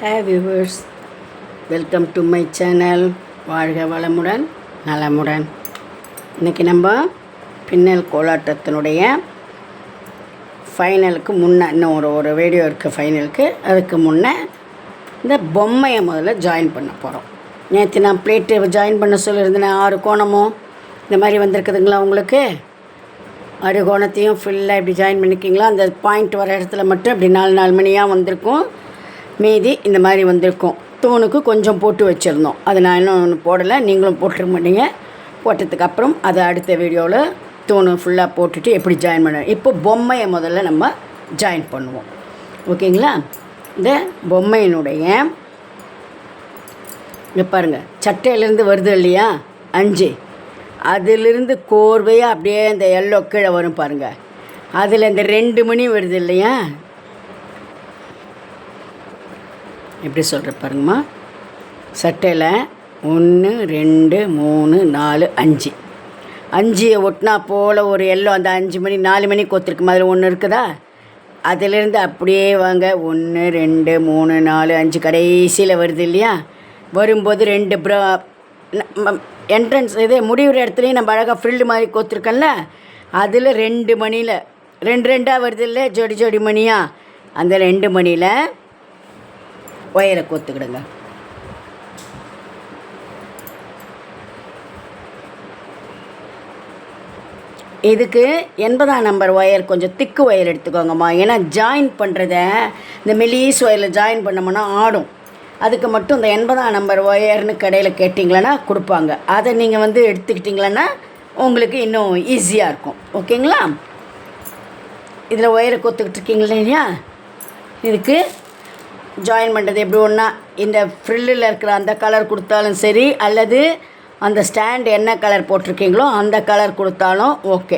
Hi viewers, welcome to my channel. வாழ்க வளமுடன் நலமுடன். இன்றைக்கி நம்ம பின்னல் கோலாட்டத்தினுடைய ஃபைனலுக்கு முன்னே இன்னும் ஒரு வீடியோ இருக்குது ஃபைனலுக்கு. அதுக்கு முன்னே இந்த பொம்மையை முதல்ல ஜாயின் பண்ண போகிறோம். நேற்று நான் பிளேட்டு ஜாயின் பண்ண சொல்லியிருந்தேன். 6 கோணமும் இந்த மாதிரி வந்திருக்குதுங்களா உங்களுக்கு? 6 கோணத்தையும் ஃபுல்லாக இப்படி ஜாயின் பண்ணிக்கிங்களா? அந்த பாயிண்ட் வர இடத்துல மட்டும் இப்படி 4 மணியாக வந்திருக்கும். மீதி இந்த மாதிரி வந்திருக்கும். தூணுக்கு கொஞ்சம் போட்டு வச்சுருந்தோம். அது நான் இன்னும் போடலை, நீங்களும் போட்டுருக்க மாட்டீங்க. போட்டதுக்கப்புறம் அதை அடுத்த வீடியோவில் தூணு ஃபுல்லாக போட்டுட்டு எப்படி ஜாயின் பண்ண. இப்போ பொம்மையை முதல்ல நம்ம ஜாயின் பண்ணுவோம். ஓகேங்களா? இந்த பொம்மையினுடைய இங்கே பாருங்கள், சட்டையிலேருந்து வருது இல்லையா 5, அதிலிருந்து கோர்வையாக அப்படியே இந்த எல்லோ கீழே வரும் பாருங்கள். அதில் இந்த 2 மணி வருது இல்லையா, எப்படி சொல்கிற பாருங்கம்மா. சட்டையில் 1 2 3 4 5 5 ஒட்டினா போல் ஒரு எல்லோ அந்த 5 மணி 4 மணி கோத்துருக்கு மாதிரி ஒன்று இருக்குதா, அதிலேருந்து அப்படியே வாங்க 1 2 3 4 5 கடைசியில் வருது இல்லையா. வரும்போது 2 என்ட்ரன்ஸ் இது முடிகிற இடத்துலையும் நம்ம அழகாக ஃப்ரில்லு மாதிரி கோத்துருக்கோம்ல, அதில் 2 மணியில் 2 வருது இல்லை, ஜோடி ஜோடி மணியாக. அந்த 2 மணியில் ஒயரை கோத்துக்கிடுங்க. இதுக்கு 80ஆம் நம்பர் ஒயர் கொஞ்சம் திக்கு ஒயர் எடுத்துக்கோங்கம்மா. ஏன்னா ஜாயின் பண்ணுறத இந்த மெலீஸ் ஒயரில் ஜாயின் பண்ணோம்னா ஆடும். அதுக்கு மட்டும் இந்த 80ஆம் நம்பர் ஒயர்னு கடையில் கேட்டிங்களன்னா கொடுப்பாங்க. அதை நீங்கள் எடுத்துக்கிட்டிங்களன்னா உங்களுக்கு இன்னும் ஈஸியாக இருக்கும். ஓகேங்களா? இதில் ஒயரை கோத்துக்கிட்டு இருக்கீங்களா இல்லையா? இதுக்கு ஜாயின் பண்ணுறது எப்படி ஒன்றா இந்த ஃப்ரில்லில் இருக்கிற அந்த கலர் கொடுத்தாலும் சரி, அல்லது அந்த ஸ்டாண்ட் என்ன கலர் போட்டிருக்கீங்களோ அந்த கலர் கொடுத்தாலும் ஓகே.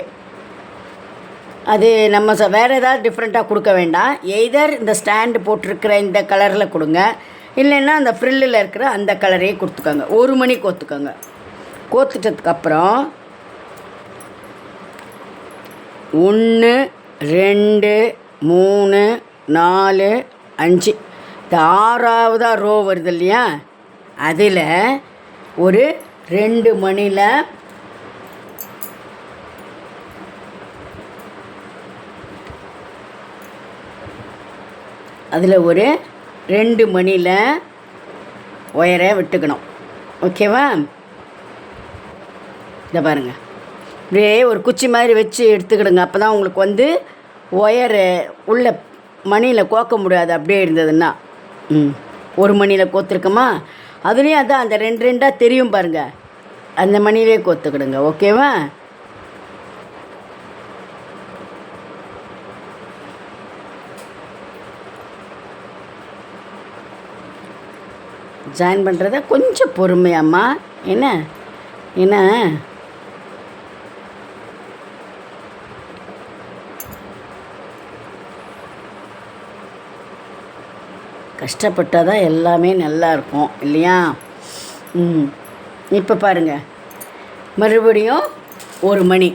அது நம்ம வேறு ஏதாவது டிஃப்ரெண்ட்டாக கொடுக்க வேண்டாம். எய்தர் இந்த ஸ்டாண்டு போட்டிருக்கிற இந்த கலரில் கொடுங்க, இல்லைன்னா அந்த ஃப்ரில்லில் இருக்கிற அந்த கலரையே கொடுத்துக்கோங்க. 1 மணி கோத்துக்கோங்க. கோத்துட்டதுக்கப்புறம் 1 2 3 4 5 இந்த 6ஆவதா ரோ வருது இல்லையா, அதில் ஒரு 2 மணியில் அதில் ஒரு 2 மணியில் ஒயரை விட்டுக்கணும். ஓகேவா? இதை பாருங்கள், இப்படியே ஒரு குச்சி மாதிரி வச்சு எடுத்துக்கிடுங்க. அப்போ தான் உங்களுக்கு ஒயரு உள்ள மணியில் கோக்க முடியாது அப்படியே இருந்ததுன்னா. 1 மணியில் கோத்துருக்கோமா, அதுலேயும் அதான் அந்த 2 தெரியும் பாருங்கள், அந்த மணிலே கோத்துக்கிடுங்க. ஓகேவா? ஜாயின் பண்ணுறத கொஞ்சம் பொறுமையாம்மா. ஏன்னா கஷ்டப்பட்டால் தான் எல்லாமே நல்லா இருக்கும் இல்லையா? இப்போ பாருங்கள், மறுபடியும் 1 மணி.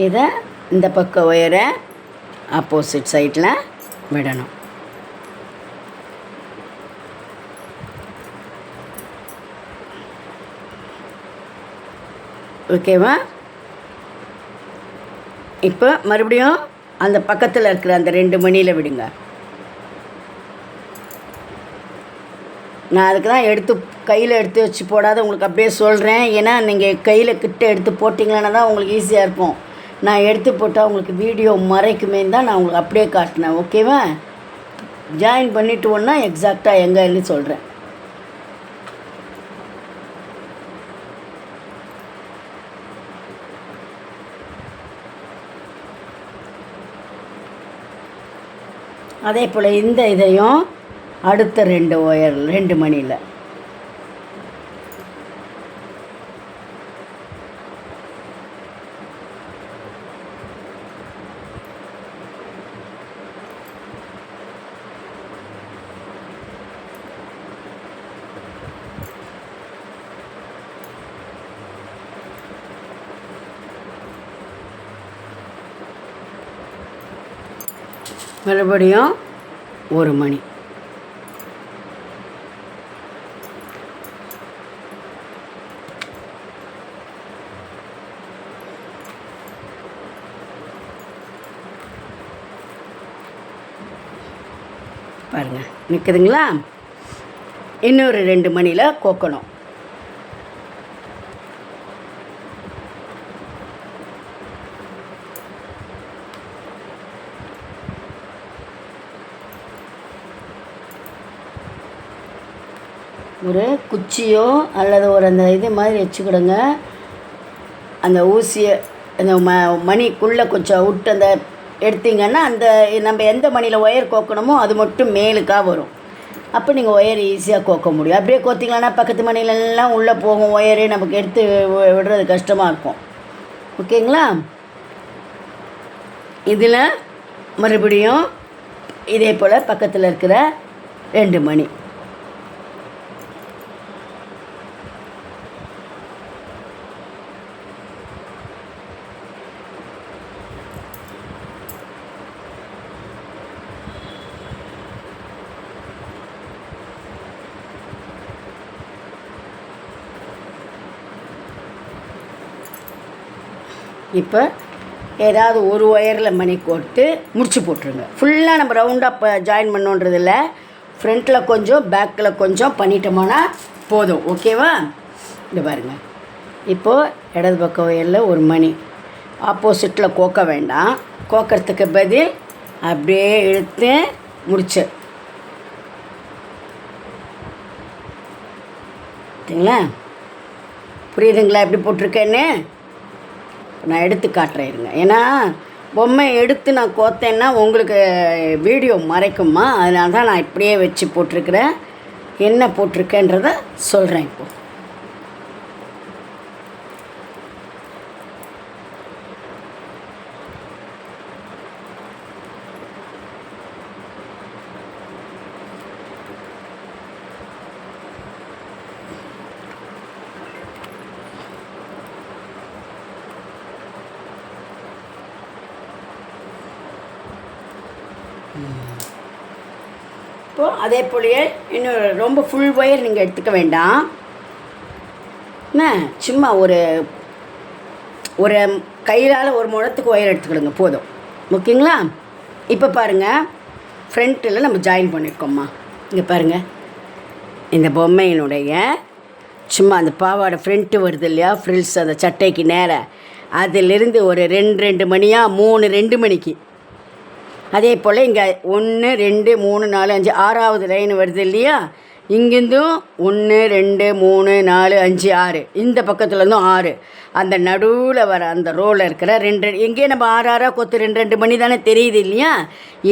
இதை இந்த பக்கம் ஒயரை ஆப்போசிட் சைடில் விடணும். ஓகேவா? இப்போ மறுபடியும் அந்த பக்கத்தில் இருக்கிற அந்த 2 மணியில் விடுங்க. நான் அதுக்கு தான் கையில் எடுத்து வச்சு போடாத உங்களுக்கு அப்படியே சொல்கிறேன். ஏன்னா நீங்கள் கையில் கிட்ட எடுத்து போட்டிங்களன்னா தான் உங்களுக்கு ஈஸியாக இருக்கும். நான் எடுத்து போட்டால் உங்களுக்கு வீடியோ மறைக்குமே தான் நான் உங்களுக்கு அப்படியே காட்டினேன். ஓகேவா? ஜாயின் பண்ணிவிட்டு ஒன்றா எக்ஸாக்டாக எங்கேன்னு சொல்கிறேன். அதே போல் இந்த இதையும் அடுத்த 2 ஒயர் 2 மணியில் மறுபடியும் ஒரு மணி. பாருங்கள் நிற்குதுங்களா? இன்னொரு 2 மணியில் கோக்கணும். ஒரு குச்சியோ அல்லது ஒரு அந்த இது மாதிரி வச்சுக்கிடுங்க. அந்த ஊசியை அந்த மணிக்குள்ளே கொஞ்சம் விட்டு அந்த எடுத்திங்கன்னா அந்த நம்ம எந்த மணியில் ஒயர் கோக்கணுமோ அது மட்டும் மேலுக்காக வரும். அப்போ நீங்கள் ஒயர் ஈஸியாக கோக்க முடியும். அப்படியே கோத்திங்களன்னா பக்கத்து மணிலெல்லாம் உள்ளே போகும் ஒயரு, நமக்கு எடுத்து விடுறது கஷ்டமாக இருக்கும். ஓகேங்களா? இதில் மறுபடியும் இதே போல் பக்கத்தில் இருக்கிற 2 மணி. இப்போ ஏதாவது ஒரு ஒயரில் மணி கோர்த்து முடிச்சு போட்டுருங்க. ஃபுல்லாக நம்ம ரவுண்டாக ஜாயின் பண்ணோன்றதில்ல, ஃப்ரண்ட்டில் கொஞ்சம் பேக்கில் கொஞ்சம் பண்ணிட்டோம்னா போதும். ஓகேவா? இந்த பாருங்கள், இப்போது இடது பக்க ஒயரில் ஒரு மணி ஆப்போசிட்டில் கோக்க வேண்டாம். கோக்கிறதுக்கு பதில் அப்படியே இழுத்து முடிச்சு சரிங்களா? புரியுதுங்களா எப்படி போட்டிருக்கேன்னு? நான் எடுத்து காட்டுறேன் இருங்க. ஏன்னா பொம்மை எடுத்து நான் கோத்தேன்னா உங்களுக்கு வீடியோ மறைக்குமா, அதனால தான் நான் இப்படியே வச்சு போட்டிருக்கிறேன். என்ன போட்டிருக்கேன்றதை சொல்கிறேன் இப்போது. இப்போது அதே போலயே இன்னும் ரொம்ப ஃபுல் ஒயர் நீங்கள் எடுத்துக்க வேண்டாம். என்ன சும்மா ஒரு ஒரு கையால் ஒரு முழத்துக்கு ஒயர் எடுத்துக்கிடுங்க போதும். ஓகேங்களா? இப்போ பாருங்கள், ஃப்ரண்ட்டில் நம்ம ஜாயின் பண்ணியிருக்கோம்மா. இங்கே பாருங்கள், இந்த பொம்மையினுடைய சும்மா அந்த பாவாடை ஃப்ரண்ட்டு வருது இல்லையா, ஃப்ரில்ஸ் அந்த சட்டைக்கு நேராக, அதிலிருந்து ஒரு 2 மணியாக 3 மணிக்கு. அதே போல் இங்கே 1 2 3 4 5 6வது லைன் வருது இல்லையா, இங்கேருந்தும் 1 2 3 4 5 6, இந்த பக்கத்துலேருந்தும் 6, அந்த நடுவில் வர அந்த ரோவில் இருக்கிற 2 எங்கேயே நம்ம 6 கொத்து 2 மணி தானே தெரியுது இல்லையா,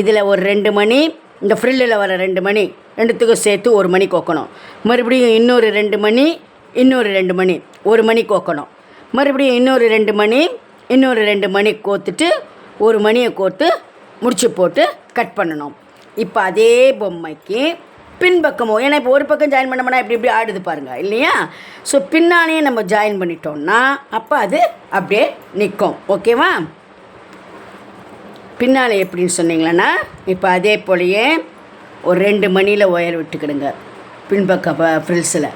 இதில் ஒரு 2 மணி, இந்த ஃப்ரில்லில் வர 2 மணி, ரெண்டுத்துக்கும் சேர்த்து 1 மணி கோக்கணும். மறுபடியும் இன்னொரு 2 மணி, இன்னொரு 2 மணி, 1 மணி கோக்கணும். மறுபடியும் இன்னொரு 2 மணி, இன்னொரு 2 மணி கோத்துட்டு 1 மணியை கோர்த்து முடிச்சு போட்டு கட் பண்ணணும். இப்போ அதே பொம்மைக்கு பின்பக்கமோ, ஏன்னா இப்போ ஒரு பக்கம் ஜாயின் பண்ணோம்னா இப்படி ஆடுது பாருங்கள் இல்லையா, ஸோ பின்னாலேயே நம்ம ஜாயின் பண்ணிட்டோம்னா அப்போ அது அப்படியே நிற்கும். ஓகேவா? பின்னால் எப்படின்னு சொன்னீங்களன்னா, இப்போ அதே போலயே ஒரு 2 மணியில் ஒயர் விட்டுக்கிடுங்க பின்பக்க ஃப்ரில்ஸில்.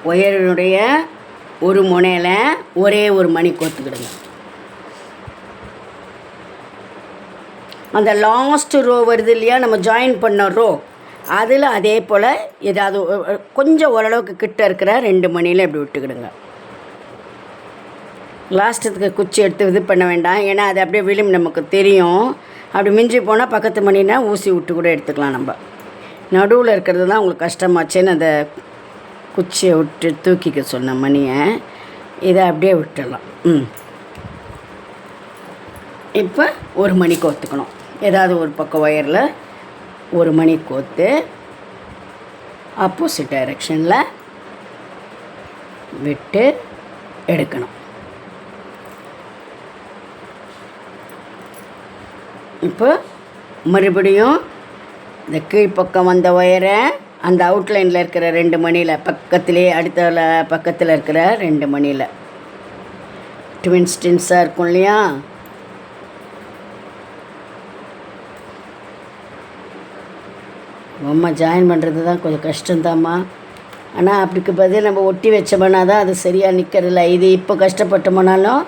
ஒயரினுடைய ஒரு முனையில் ஒரே ஒரு மணி கோத்துக்கிடுங்க. அந்த லாஸ்ட்டு ரோ வருது இல்லையா, நம்ம ஜாயின் பண்ண ரோ, அதில் அதே போல் ஏதாவது கொஞ்சம் ஓரளவுக்கு கிட்ட இருக்கிற 2 மணியில் இப்படி விட்டுக்கிடுங்க. லாஸ்ட்டுக்கு குச்சி எடுத்து இது பண்ண வேண்டாம், ஏன்னா அது அப்படியே விளிம்பு நமக்கு தெரியும். அப்படி மிஞ்சி போனால் பக்கத்து மணினா ஊசி விட்டு கூட எடுத்துக்கலாம். நம்ம நடுவில் இருக்கிறது தான் உங்களுக்கு கஷ்டமாச்சேன்னு அந்த குச்சியை விட்டு தூக்கிக்க சொன்ன மணியை இதை அப்படியே விட்டுடலாம். இப்போ 1 மணி கோத்துக்கணும். ஏதாவது ஒரு பக்கம் ஒயரில் 1 மணி கோத்து ஆப்போசிட் டைரெக்ஷனில் விட்டு எடுக்கணும். இப்போ மறுபடியும் இந்த கீழ்ப்பக்கம் வந்த ஒயரை அந்த அவுட்லைனில் இருக்கிற 2 மணியில் பக்கத்துலேயே அடுத்த பக்கத்தில் இருக்கிற 2 மணியில் ட்வின்ஸாக இருக்கும் இல்லையா, பொம்மை ஜாயின் பண்ணுறது தான் கொஞ்சம் கஷ்டந்தாம்மா. ஆனால் அப்படிக்கு பதில் நம்ம ஒட்டி வச்சோம்னா தான் அது சரியாக நிற்கிறதில்ல. இது இப்போ கஷ்டப்பட்டோம்னாலும்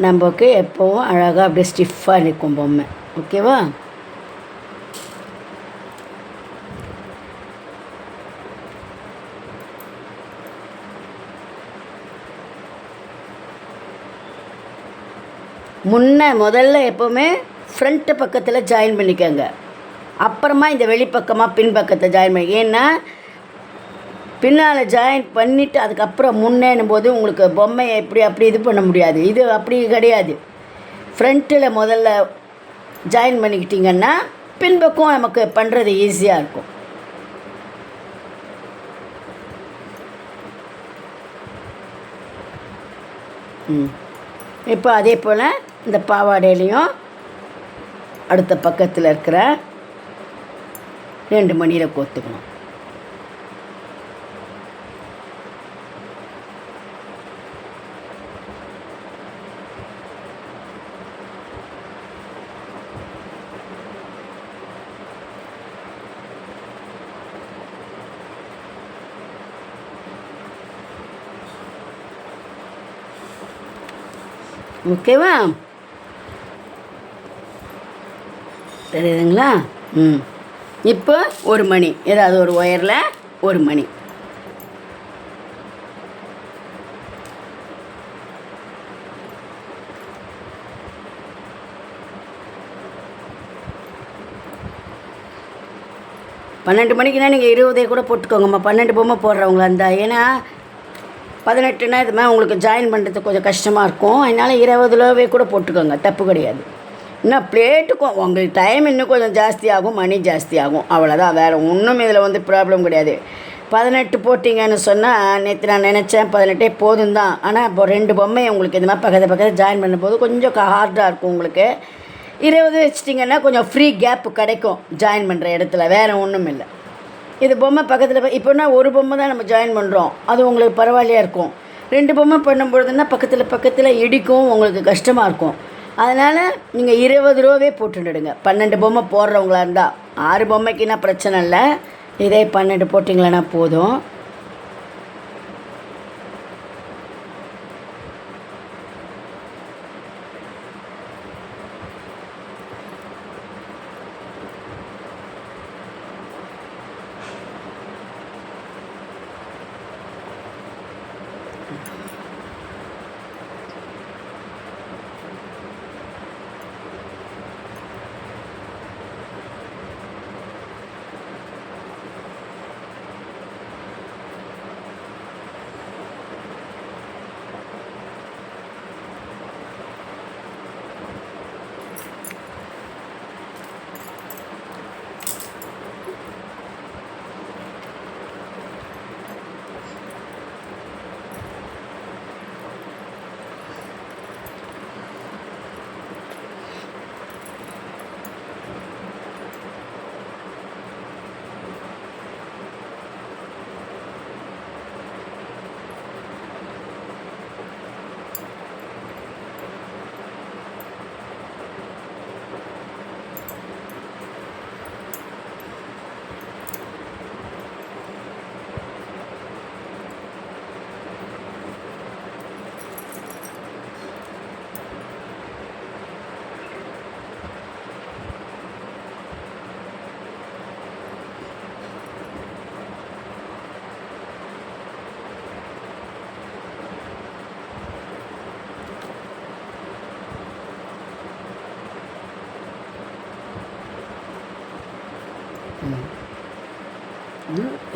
நமக்கு எப்போவும் அழகாக அப்படியே ஸ்டிஃபாக நிற்கும் பொம்மை. ஓகேவா? முதல்ல எப்போவுமே ஃப்ரண்ட்டு பக்கத்தில் ஜாயின் பண்ணிக்கோங்க. அப்புறமா இந்த வெளிப்பக்கமாக பின்பக்கத்தை ஜாயின் பண்ணி, ஏன்னா பின்னால் ஜாயின் பண்ணிவிட்டு அதுக்கப்புறம் முன்னேனும் போது உங்களுக்கு பொம்மையை அப்படி இது பண்ண முடியாது. இது அப்படி கிடையாது. ஃப்ரண்ட்டில் முதல்ல ஜாயின் பண்ணிக்கிட்டிங்கன்னா பின்பக்கம் நமக்கு பண்ணுறது ஈஸியாக இருக்கும். இப்போ அதே போல் இந்த பாவாடையிலையும் அடுத்த பக்கத்தில் இருக்கிற 2 மணியில் கோத்துக்கணும். ஓகேவா? தெரியுதுங்களா? இப்போ 1 மணி, ஏதாவது ஒரு ஒயரில் 1 மணி. பன்னெண்டு மணிக்குன்னா நீங்கள் 20 கூட போட்டுக்கோங்கம்மா. 12 பொம்மை போடுறவங்களா இருந்தால், ஏன்னா 18னா இது மாதிரி உங்களுக்கு ஜாயின் பண்ணுறதுக்கு கொஞ்சம் கஷ்டமாக இருக்கும். அதனால் 20 கூட போட்டுக்கோங்க, தப்பு கிடையாது. இன்னும் பிளேட்டுக்கும் உங்களுக்கு டைம் இன்னும் கொஞ்சம் ஜாஸ்தி ஆகும், மணி ஜாஸ்தி ஆகும், அவ்வளோதான். வேறு ஒன்றும் இதில் வந்து ப்ராப்ளம் கிடையாது. 18 போட்டிங்கன்னு சொன்னால் நேற்று நான் நினச்சேன் 18 போதும் தான். ஆனால் இப்போ 2 பொம்மையை உங்களுக்கு இந்த மாதிரி பக்கத்தில் ஜாயின் பண்ணும்போது கொஞ்சம் ஹார்டாக இருக்கும் உங்களுக்கு. 20 வச்சிட்டிங்கன்னா கொஞ்சம் ஃப்ரீ கேப்பு கிடைக்கும் ஜாயின் பண்ணுற இடத்துல, வேறு ஒன்றும் இல்லை. இது பொம்மை பக்கத்தில் இப்போனா 1 பொம்மை தான் நம்ம ஜாயின் பண்ணுறோம், அது உங்களுக்கு பரவாயில்லையாக இருக்கும். 2 பொம்மை பண்ணும்பொழுதுன்னா பக்கத்தில் இடிக்கும், உங்களுக்கு கஷ்டமாக இருக்கும். அதனால் நீங்கள் 20 போட்டுடுங்க. 12 பொம்மை போடுறவங்களா இருந்தால். 6 பொம்மைக்குன்னா பிரச்சனை இல்லை, இதே 12 போட்டிங்களன்னா போதும்.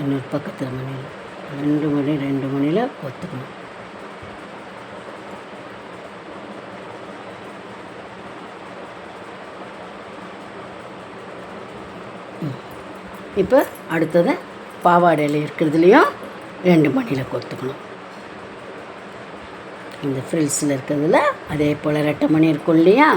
இன்னொரு பக்கத்தில் மணியில் 2 மணியில் கொத்துக்கணும். இப்போ அடுத்தது பாவாடையில் இருக்கிறதுலையும் 2 மணியில் கொத்துக்கணும். இந்த ஃப்ரில்ஸில் இருக்கிறதுல அதே போல் ரெட்டை மணி இருக்கும் இல்லையா,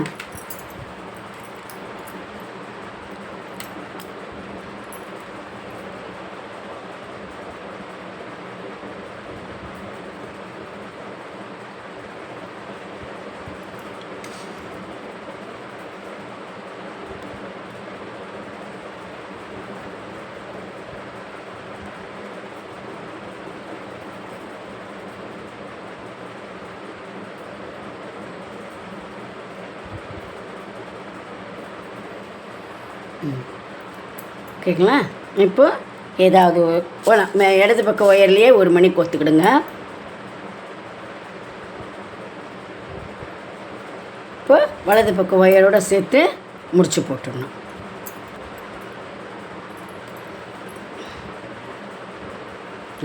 ஓகேங்களா. இப்போ ஏதாவது இடது பக்கம் ஒயர்லேயே ஒரு மணி கோத்துக்கிடுங்க. இப்போ வலது பக்கம் ஒயரோடு சேர்த்து முடிச்சு போட்டுடணும்.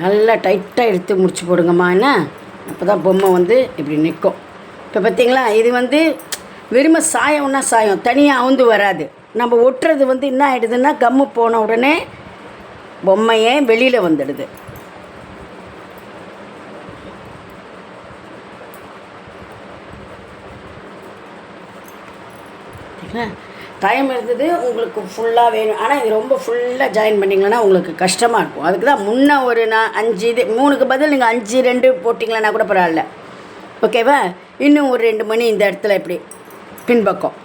நல்லா டைட்டாக எடுத்து முடிச்சு போடுங்கம்மா. என்ன அப்போ தான் பொம்மை வந்து இப்படி நிற்கும். இப்போ பார்த்திங்களா, இது வெறுமை சாயம்னா சாயம் தனியாக அவுந்து வராது. நம்ம ஒட்டுறது என்ன ஆகிடுதுன்னா, கம்மு போன உடனே பொம்மையே வெளியில் வந்துடுது. டைம் இருந்தது உங்களுக்கு ஃபுல்லாக வேணும். ஆனால் இது ரொம்ப ஃபுல்லாக ஜாயின் பண்ணிங்களன்னா உங்களுக்கு கஷ்டமாக இருக்கும். அதுக்கு தான் முன்னே ஒரு 5 இது 3க்கு பதில் நீங்கள் 5 2 போட்டிங்களன்னா கூட பரவாயில்ல. ஓகேவா. இன்னும் ஒரு 2 மணி இந்த இடத்துல இப்படி பின்பக்கம்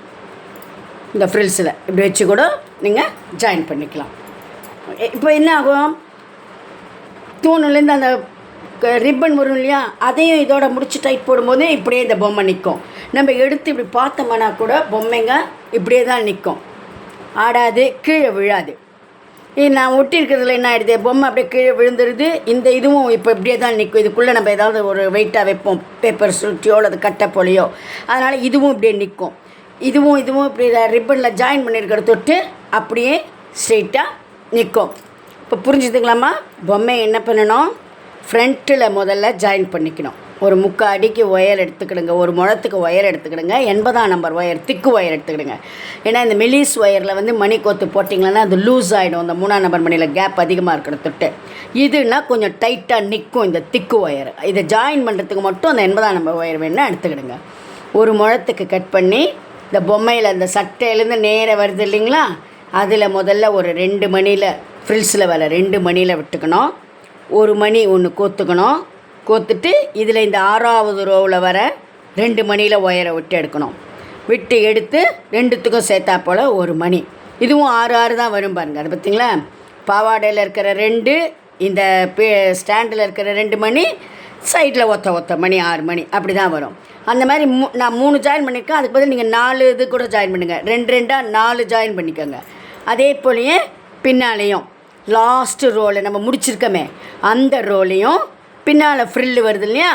இந்த ஃப்ரில்ஸில் இப்படி வச்சு கூட நீங்கள் ஜாயின் பண்ணிக்கலாம். இப்போ என்ன ஆகும், தூணுலேருந்து அந்த ரிப்பன் வரும் இல்லையா, அதையும் இதோட முடிச்சு டைட் போடும்போது இப்படியே இந்த பொம்மை நிற்கும். நம்ம எடுத்து இப்படி பார்த்தோம்னா கூட பொம்மைங்க இப்படியே தான் நிற்கும், ஆடாது, கீழே விழாது. இது நான் ஒட்டி இருக்கிறதுல என்ன ஆகிடுது, பொம்மை அப்படியே கீழே விழுந்துருது. இந்த இதுவும் இப்போ இப்படியே தான் நிற்கும். இதுக்குள்ளே நம்ம ஏதாவது ஒரு வெயிட்டாக வைப்போம், பேப்பர் சுட்டியோ அல்லது கட்டை போலியோ, அதனால் இதுவும் இப்படியே நிற்கும். இதுவும் இப்படி ரிப்பனில் ஜாயின் பண்ணியிருக்கிற தொட்டு அப்படியே ஸ்ட்ரெயிட்டாக நிற்கும். இப்போ புரிஞ்சுதுங்களாம்மா. பொம்மையை என்ன பண்ணணும், ஃப்ரண்ட்டில் முதல்ல ஜாயின் பண்ணிக்கணும். ஒரு 3/4 அடிக்கு ஒயர் எடுத்துக்கிடுங்க, ஒரு முழத்துக்கு ஒயர் எடுத்துக்கிடுங்க, 80ஆம் நம்பர் ஒயர் திக்கு ஒயர் எடுத்துக்கிடுங்க. ஏன்னா இந்த மெலிஸ் ஒயரில் மணி கோத்து போட்டிங்களன்னா அது லூஸ் ஆகிடும். இந்த 3ஆம் நம்பர் மணியில் கேப் அதிகமாக இருக்கிற தொட்டு இதுனா கொஞ்சம் டைட்டாக நிற்கும் இந்த திக்கு ஒயர். இதை ஜாயின் பண்ணுறதுக்கு மட்டும் அந்த 80ஆம் நம்பர் ஒயர் வேணுன்னா எடுத்துக்கிடுங்க. ஒரு முழத்துக்கு கட் பண்ணி இந்த பொம்மையில் அந்த சட்டையிலேருந்து நேராக வருது இல்லைங்களா, அதில் முதல்ல ஒரு 2 மணியில் ஃப்ரில்ஸில் வர 2 மணியில் விட்டுக்கணும். ஒரு மணி ஒன்று கோத்துக்கணும். கோத்துட்டு இதில் இந்த 6ஆவது ரோவில் வர 2 மணியில் ஒயரை விட்டு எடுக்கணும். விட்டு எடுத்து 2த்துக்கும் சேர்த்தா போல் ஒரு மணி. இதுவும் 6 தான் வரும் பாருங்கள். அது பார்த்திங்களா, பாவாடையில் இருக்கிற 2, இந்த ஸ்டாண்டில் இருக்கிற 2 மணி, சைடில் ஒத்த மணி 6 மணி அப்படி தான் வரும். அந்த மாதிரி நான் 3 ஜாயின் பண்ணியிருக்கேன். அதுக்கு பதில் நீங்கள் 4 இது கூட ஜாயின் பண்ணுங்கள். 2 2 4 ஜாயின் பண்ணிக்கோங்க. அதே போலேயே பின்னாலேயும் லாஸ்ட்டு ரோவில் நம்ம முடிச்சிருக்கோமே அந்த ரோலையும் பின்னால் ஃப்ரில்லு வருது இல்லையா,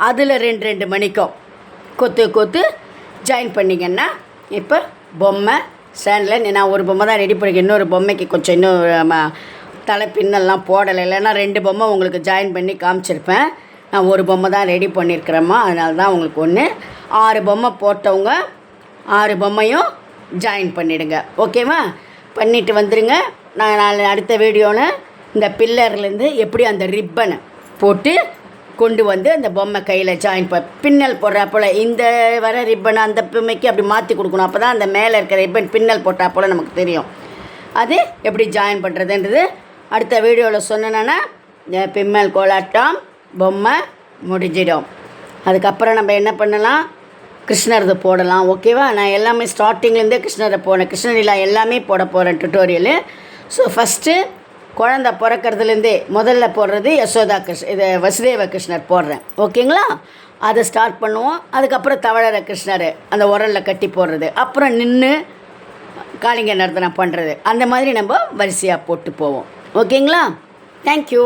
அதில் 2 2 மணிக்கும் கொத்து ஜாயின் பண்ணிங்கன்னா இப்போ பொம்மை ஸ்டாண்டில் நான் ஒரு பொம்மை தான் ரெடி பண்ணிக்க. இன்னொரு பொம்மைக்கு கொஞ்சம் இன்னும் தலை பின்னெல்லாம் போடலை, இல்லைன்னா 2 பொம்மை உங்களுக்கு ஜாயின் பண்ணி காமிச்சிருப்பேன். நான் ஒரு பொம்மை தான் ரெடி பண்ணியிருக்கிறேம்மா, அதனால தான் உங்களுக்கு 6 பொம்மை போட்டவங்க 6 பொம்மையும் ஜாயின் பண்ணிவிடுங்க. ஓகேவா. பண்ணிவிட்டு வந்துடுங்க. நான் அடுத்த வீடியோவில் இந்த பில்லர்லேருந்து எப்படி அந்த ரிப்பனை போட்டு கொண்டு வந்து அந்த பொம்மை கையில் ஜாயின் பின்னல் போடுறாப்போல் இந்த வர ரிப்பனை அந்த பொம்மைக்கு அப்படி மாற்றி கொடுக்கணும். அப்போ தான் அந்த மேலே இருக்கிற ரிப்பன் பின்னல் போட்டால் போல் நமக்கு தெரியும். அது எப்படி ஜாயின் பண்ணுறதுன்றது அடுத்த வீடியோவில் சொன்னேன்னா பின்னல் கோலாட்டம் பொம்மை முடிஞ்சிடும். அதுக்கப்புறம் நம்ம என்ன பண்ணலாம், கிருஷ்ணரது போடலாம். ஓகேவா. நான் எல்லாமே ஸ்டார்டிங்லேருந்தே கிருஷ்ணரை போனேன், கிருஷ்ணலீலா எல்லாமே போட போகிறேன் டுட்டோரியலு. ஸோ ஃபஸ்ட்டு குழந்த பிறக்கிறதுலேருந்தே முதல்ல போடுறது யசோதா இது வசுதேவ கிருஷ்ணர் போடுறேன். ஓகேங்களா. அதை ஸ்டார்ட் பண்ணுவோம். அதுக்கப்புறம் தவழற கிருஷ்ணர் அந்த உரலில் கட்டி போடுறது, அப்புறம் நின்று காளிங்க நர்த்தனம் பண்ணுறது, அந்த மாதிரி நம்ம வரிசையாக போட்டு போவோம். ஓகேங்களா. தேங்க்யூ.